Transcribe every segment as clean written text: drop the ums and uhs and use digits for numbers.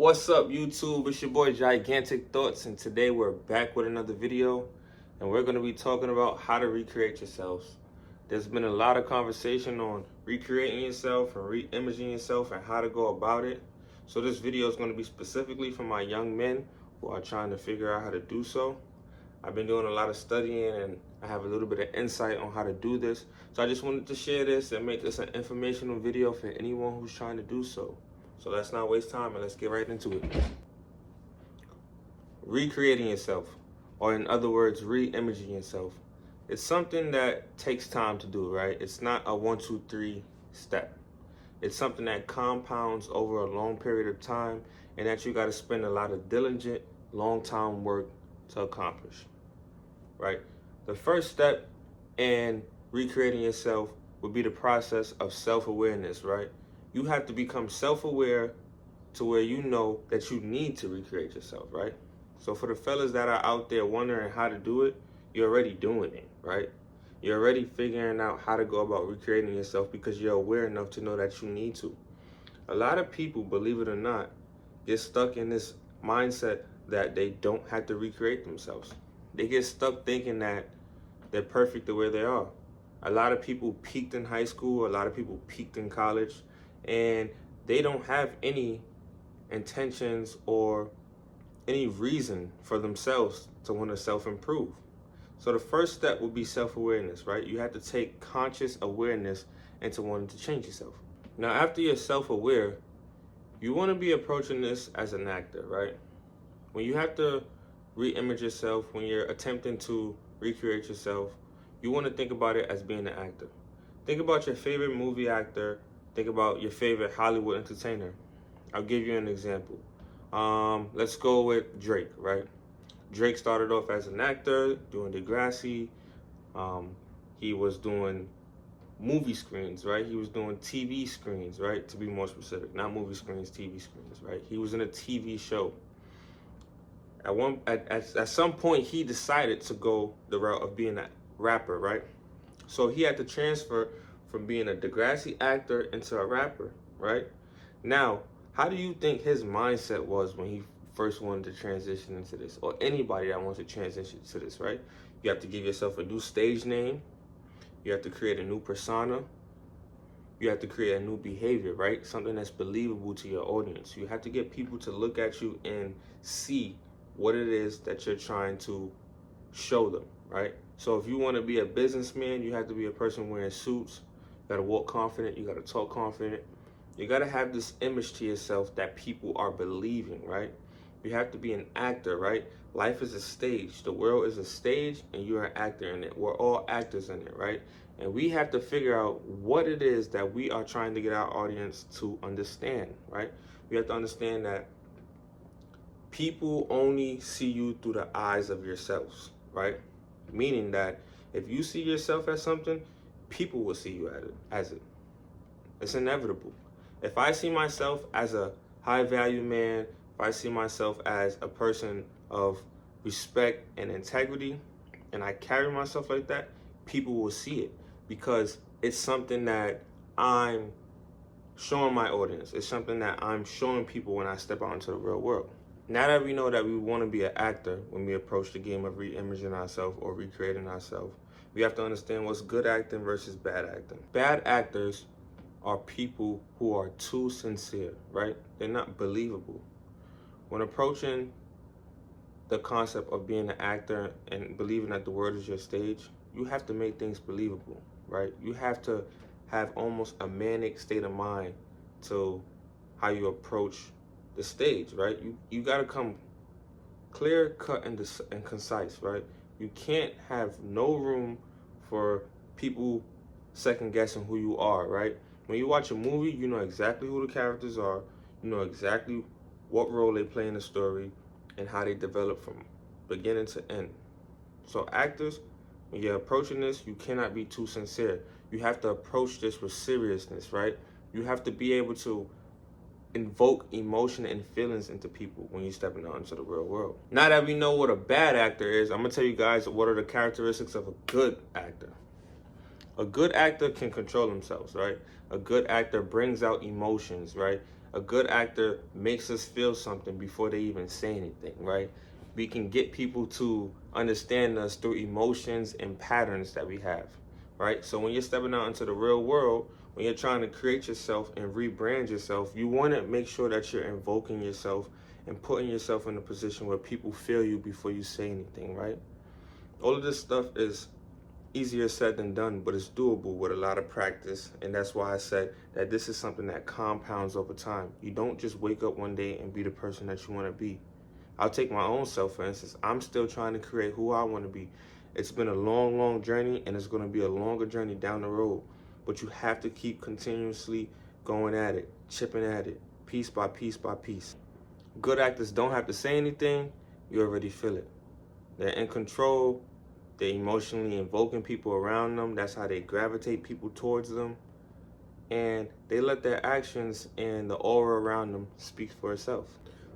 What's up, YouTube? It's your boy Gigantic Thoughts, and today we're back with another video, and we're going to be talking about how to recreate yourselves. There's been a lot of conversation on recreating yourself and re-imaging yourself and how to go about it. So this video is going to be specifically for my young men who are trying to figure out how to do so. I've been doing a lot of studying and I have a little bit of insight on how to do this. So I just wanted to share this and make this an informational video for anyone who's trying to do so. So let's not waste time and let's get right into it. Recreating yourself, or in other words, re-imaging yourself. It's something that takes time to do, right? It's not a 1, 2, 3 step. It's something that compounds over a long period of time and that you got to spend a lot of diligent, long-time work to accomplish, right? The first step in recreating yourself would be the process of self-awareness, right? You have to become self-aware to where you know that you need to recreate yourself, right? So for the fellas that are out there wondering how to do it, you're already doing it, right? You're already figuring out how to go about recreating yourself because you're aware enough to know that you need to. A lot of people, believe it or not, get stuck in this mindset that they don't have to recreate themselves. They get stuck thinking that they're perfect the way they are. A lot of people peaked in high school, a lot of people peaked in college, and they don't have any intentions or any reason for themselves to want to self-improve. So the first step would be self-awareness, right? You have to take conscious awareness into wanting to change yourself. Now, after you're self-aware, you want to be approaching this as an actor, right? When you have to re-image yourself, when you're attempting to recreate yourself, you want to think about it as being an actor. Think about your favorite movie actor. Think about your favorite Hollywood entertainer. I'll give you an example. Let's go with Drake, right? Drake started off as an actor doing Degrassi. He was doing movie screens, right? He was doing TV screens, right? To be more specific, not movie screens, TV screens, right? He was in a TV show. At some point, he decided to go the route of being a rapper, right? So he had to transfer from being a Degrassi actor into a rapper, right? Now, how do you think his mindset was when he first wanted to transition into this, or anybody that wants to transition to this, right? You have to give yourself a new stage name. You have to create a new persona. You have to create a new behavior, right? Something that's believable to your audience. You have to get people to look at you and see what it is that you're trying to show them, right? So if you want to be a businessman, you have to be a person wearing suits. You got to walk confident. You got to talk confident. You got to have this image to yourself that people are believing, right? You have to be an actor, right? Life is a stage. The world is a stage, and you're an actor in it. We're all actors in it, right? And we have to figure out what it is that we are trying to get our audience to understand, right? We have to understand that people only see you through the eyes of yourselves, right? Meaning that if you see yourself as something, people will see you as it. It's inevitable. If I see myself as a high value man, if I see myself as a person of respect and integrity, and I carry myself like that, people will see it because it's something that I'm showing my audience. It's something that I'm showing people when I step out into the real world. Now that we know that we want to be an actor when we approach the game of re-imaging ourselves or recreating ourselves, we have to understand what's good acting versus bad acting. Bad actors are people who are too sincere, right? They're not believable. When approaching the concept of being an actor and believing that the world is your stage, you have to make things believable, right? You have to have almost a manic state of mind to how you approach the stage, right? You got to come clear, cut, and concise, right? You can't have no room for people second guessing who you are, right? When you watch a movie, you know exactly who the characters are, you know exactly what role they play in the story and how they develop from beginning to end. So actors, when you're approaching this, you cannot be too sincere. You have to approach this with seriousness, right? You have to be able to invoke emotion and feelings into people when you're stepping out into the real world. Now that we know what a bad actor is, I'm gonna tell you guys what are the characteristics of a good actor. A good actor can control themselves, right? A good actor brings out emotions, right? A good actor makes us feel something before they even say anything, right? We can get people to understand us through emotions and patterns that we have, right? So when you're stepping out into the real world, when you're trying to create yourself and rebrand yourself, you want to make sure that you're invoking yourself and putting yourself in a position where people feel you before you say anything, right? All of this stuff is easier said than done, but it's doable with a lot of practice. And that's why I said that this is something that compounds over time. You don't just wake up one day and be the person that you want to be. I'll take my own self, for instance. I'm still trying to create who I want to be. It's been a long, long journey, and it's going to be a longer journey down the road. But you have to keep continuously going at it, chipping at it, piece by piece by piece. Good actors don't have to say anything, you already feel it. They're in control, they're emotionally invoking people around them. That's how they gravitate people towards them. And they let their actions and the aura around them speak for itself.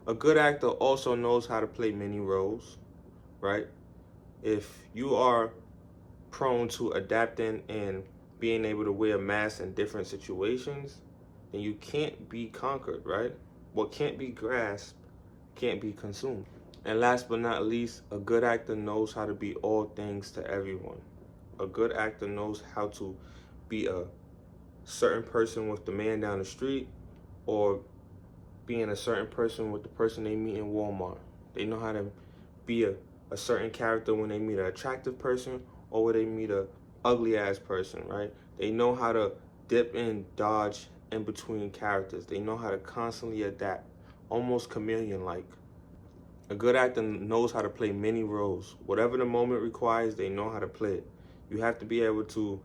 A good actor also knows how to play many roles, right? If you are prone to adapting and being able to wear masks in different situations, then you can't be conquered, right? What can't be grasped can't be consumed. And last but not least, a good actor knows how to be all things to everyone. A good actor knows how to be a certain person with the man down the street, or being a certain person with the person they meet in Walmart. They know how to be a certain character when they meet an attractive person or when they meet a ugly ass person, right? They know how to dip and dodge in between characters. They know how to constantly adapt, almost chameleon like. A good actor knows how to play many roles. Whatever the moment requires, they know how to play it. You have to be able to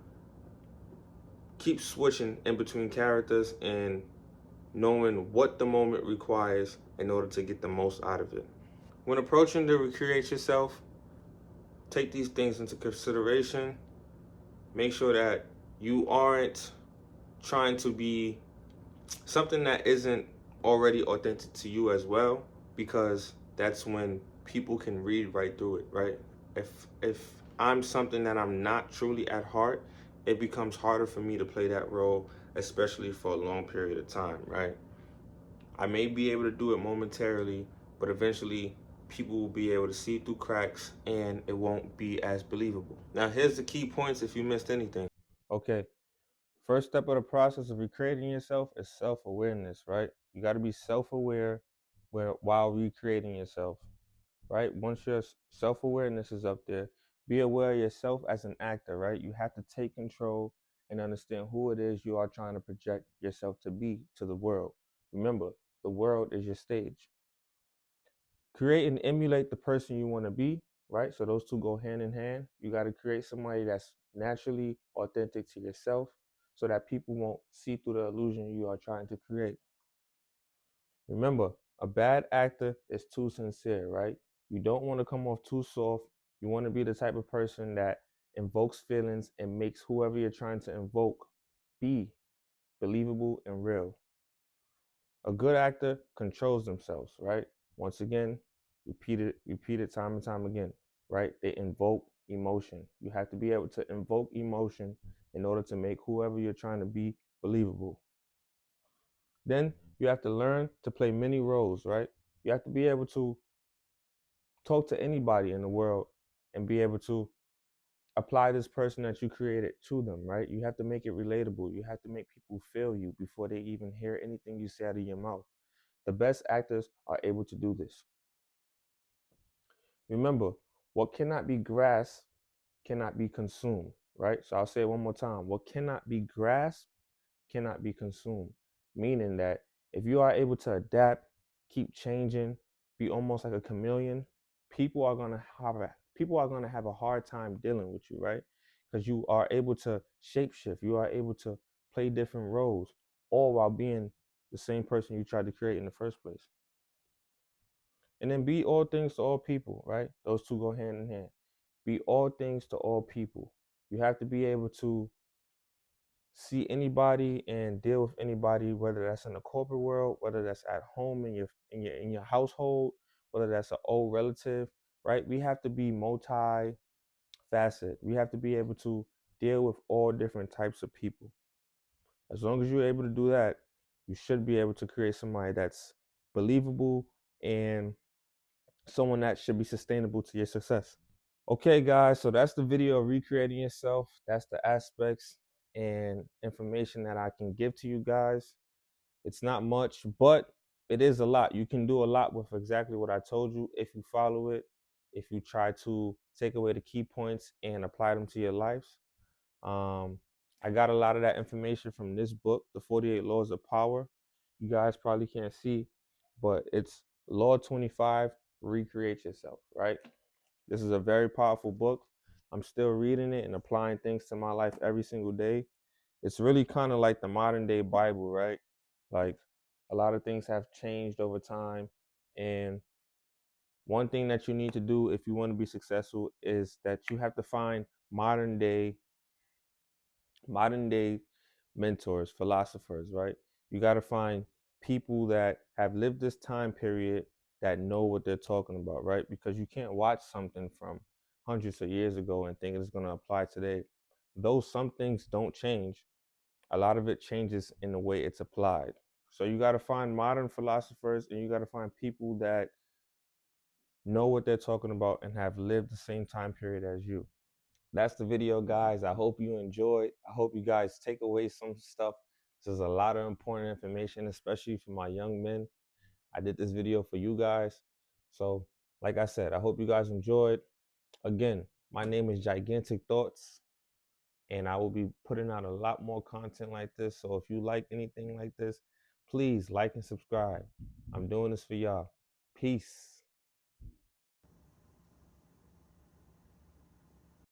keep switching in between characters and knowing what the moment requires in order to get the most out of it. When approaching to recreate yourself, take these things into consideration. Make sure that you aren't trying to be something that isn't already authentic to you as well, because that's when people can read right through it, right? If I'm something that I'm not truly at heart, it becomes harder for me to play that role, especially for a long period of time, right? I may be able to do it momentarily, but eventually people will be able to see through cracks and it won't be as believable. Now, here's the key points if you missed anything. Okay, first step of the process of recreating yourself is self-awareness, right? You got to be self-aware while recreating yourself, right? Once your self-awareness is up there, be aware of yourself as an actor, right? You have to take control and understand who it is you are trying to project yourself to be to the world. Remember, the world is your stage. Create and emulate the person you want to be, right? So those two go hand in hand. You got to create somebody that's naturally authentic to yourself so that people won't see through the illusion you are trying to create. Remember, a bad actor is too sincere, right? You don't want to come off too soft. You want to be the type of person that invokes feelings and makes whoever you're trying to invoke be believable and real. A good actor controls themselves, right? Once again, repeat it time and time again, right? They invoke emotion. You have to be able to invoke emotion in order to make whoever you're trying to be believable. Then you have to learn to play many roles, right? You have to be able to talk to anybody in the world and be able to apply this person that you created to them, right? You have to make it relatable. You have to make people feel you before they even hear anything you say out of your mouth. The best actors are able to do this. Remember, what cannot be grasped cannot be consumed, right? So I'll say it one more time. What cannot be grasped cannot be consumed. Meaning that if you are able to adapt, keep changing, be almost like a chameleon, people are gonna have a hard time dealing with you, right? Because you are able to shapeshift, you are able to play different roles, all while being the same person you tried to create in the first place. And then be all things to all people, right? Those two go hand in hand. Be all things to all people. You have to be able to see anybody and deal with anybody, whether that's in the corporate world, whether that's at home in your household, whether that's an old relative, right? We have to be multi-faceted. We have to be able to deal with all different types of people. As long as you're able to do that, you should be able to create somebody that's believable and someone that should be sustainable to your success. Okay, guys, so that's the video of recreating yourself. That's the aspects and information that I can give to you guys. It's not much, but it is a lot. You can do a lot with exactly what I told you if you follow it, if you try to take away the key points and apply them to your lives. I got a lot of that information from this book, The 48 Laws of Power. You guys probably can't see, but it's Law 25, Recreate Yourself, right? This is a very powerful book. I'm still reading it and applying things to my life every single day. It's really kind of like the modern day Bible, right? Like a lot of things have changed over time. And one thing that you need to do if you want to be successful is that you have to find modern day mentors, philosophers, right? You got to find people that have lived this time period that know what they're talking about, right? Because you can't watch something from hundreds of years ago and think it's going to apply today. Though some things don't change, a lot of it changes in the way it's applied. So you got to find modern philosophers and you got to find people that know what they're talking about and have lived the same time period as you. That's the video, guys. I hope you enjoyed. I hope you guys take away some stuff. This is a lot of important information, especially for my young men. I did this video for you guys. So, like I said, I hope you guys enjoyed. Again, my name is Gigantic Thoughts, and I will be putting out a lot more content like this. So, if you like anything like this, please like and subscribe. I'm doing this for y'all. Peace.